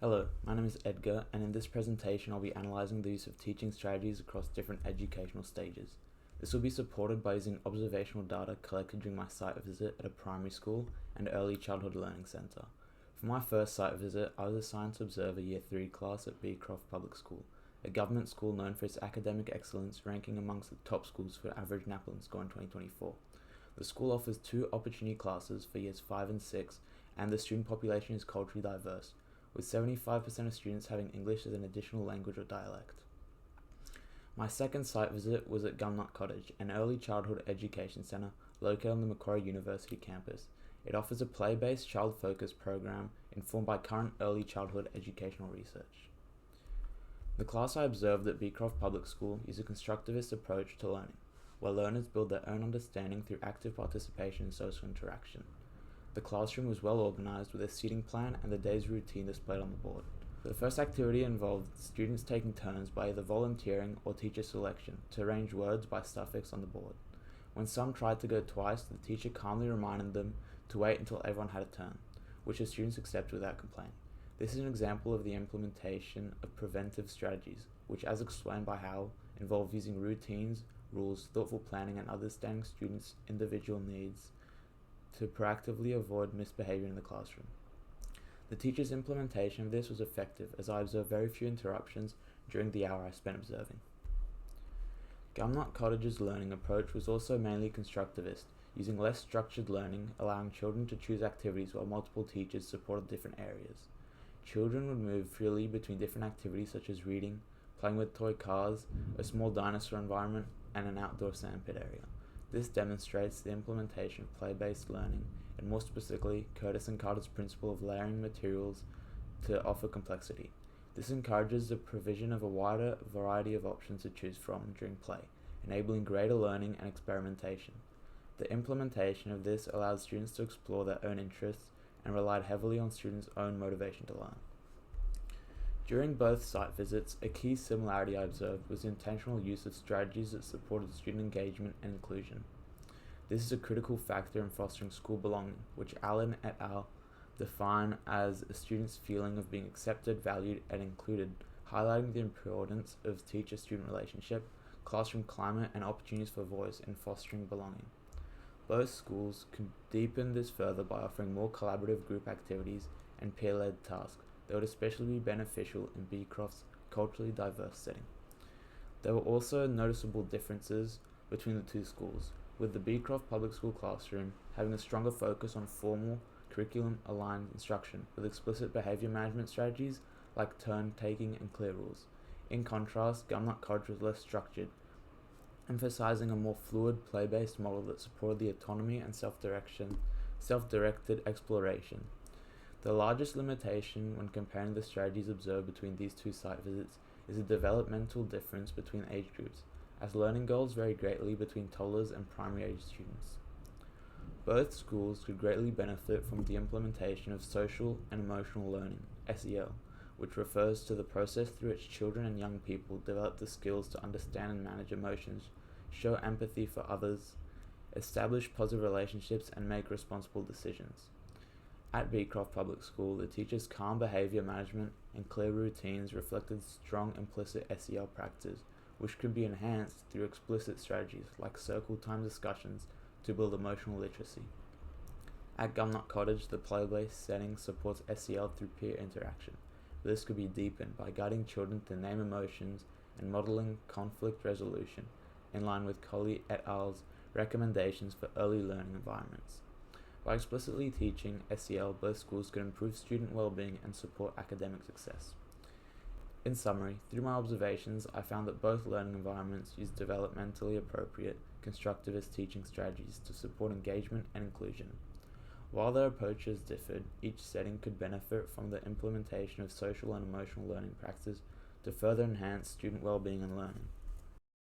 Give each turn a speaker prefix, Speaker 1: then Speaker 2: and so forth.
Speaker 1: Hello, my name is Edgar, and in this presentation I'll be analysing the use of teaching strategies across different educational stages. This will be supported by using observational data collected during my site visit at a primary school and early childhood learning centre. For my first site visit, I was assigned to observe a Year 3 class at Beecroft Public School, a government school known for its academic excellence, ranking amongst the top schools for average NAPLAN score in 2024. The school offers 2 opportunity classes for years 5 and 6, and the student population is culturally diverse, with 75% of students having English as an additional language or dialect. My second site visit was at Gumnut Cottage, an early childhood education centre located on the Macquarie University campus. It offers a play-based, child-focused program informed by current early childhood educational research. The class I observed at Beecroft Public School used a constructivist approach to learning, where learners build their own understanding through active participation and social interaction. The classroom was well organised with a seating plan and the day's routine displayed on the board. The first activity involved students taking turns by either volunteering or teacher selection to arrange words by suffix on the board. When some tried to go twice, the teacher calmly reminded them to wait until everyone had a turn, which the students accepted without complaint. This is an example of the implementation of preventive strategies, which, as explained by Howell, involve using routines, rules, thoughtful planning, and understanding students' individual needs to proactively avoid misbehaviour in the classroom. The teacher's implementation of this was effective, as I observed very few interruptions during the hour I spent observing. Gumnut Cottage's learning approach was also mainly constructivist, using less structured learning, allowing children to choose activities while multiple teachers supported different areas. Children would move freely between different activities such as reading, playing with toy cars, a small dinosaur environment, and an outdoor sandpit area. This demonstrates the implementation of play-based learning, and more specifically, Curtis and Carter's principle of layering materials to offer complexity. This encourages the provision of a wider variety of options to choose from during play, enabling greater learning and experimentation. The implementation of this allows students to explore their own interests and relied heavily on students' own motivation to learn. During both site visits, a key similarity I observed was the intentional use of strategies that supported student engagement and inclusion. This is a critical factor in fostering school belonging, which Allen et al. Define as a student's feeling of being accepted, valued, and included, highlighting the importance of teacher-student relationship, classroom climate, and opportunities for voice in fostering belonging. Both schools could deepen this further by offering more collaborative group activities and peer-led tasks that would especially be beneficial in Beecroft's culturally diverse setting. There were also noticeable differences between the two schools, with the Beecroft Public School classroom having a stronger focus on formal, curriculum-aligned instruction with explicit behaviour management strategies like turn-taking and clear rules. In contrast, Gumnut Cottage was less structured, emphasising a more fluid, play-based model that supported the autonomy and self-directed exploration. The largest limitation when comparing the strategies observed between these two site visits is the developmental difference between age groups, as learning goals vary greatly between toddlers and primary age students. Both schools could greatly benefit from the implementation of social and emotional learning, SEL, which refers to the process through which children and young people develop the skills to understand and manage emotions, show empathy for others, establish positive relationships, and make responsible decisions. At Beecroft Public School, the teachers' calm behaviour management and clear routines reflected strong implicit SEL practices, which could be enhanced through explicit strategies like circle time discussions to build emotional literacy. At Gumnut Cottage, the play-based setting supports SEL through peer interaction. This could be deepened by guiding children to name emotions and modelling conflict resolution, in line with Colley et al.'s recommendations for early learning environments. By explicitly teaching SEL, both schools could improve student well-being and support academic success. In summary, through my observations, I found that both learning environments use developmentally appropriate, constructivist teaching strategies to support engagement and inclusion. While their approaches differed, each setting could benefit from the implementation of social and emotional learning practices to further enhance student well-being and learning.